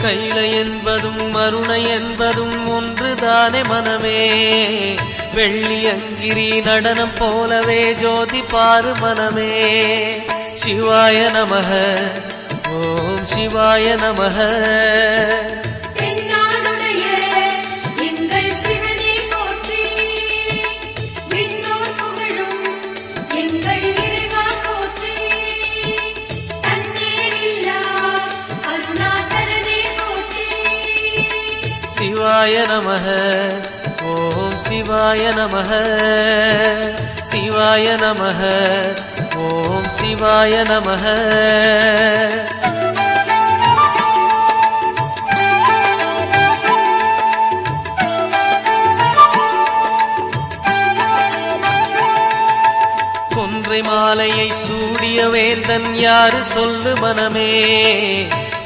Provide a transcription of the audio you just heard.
கைலை என்பதும் மருணை என்பதும் ஒன்றுதானே மனமே. வெள்ளியங்கிரி நடனம் போலவே ஜோதி பாரு மனமே. சிவாய நமக ஓம் சிவாய நமக. சிவாய நமக ஓம் சிவாய நமக. சிவாய நமக ஓம் சிவாய நமக. கொன்றை மாலையை சூடிய வேந்தன் யாரு சொல்லு மனமே.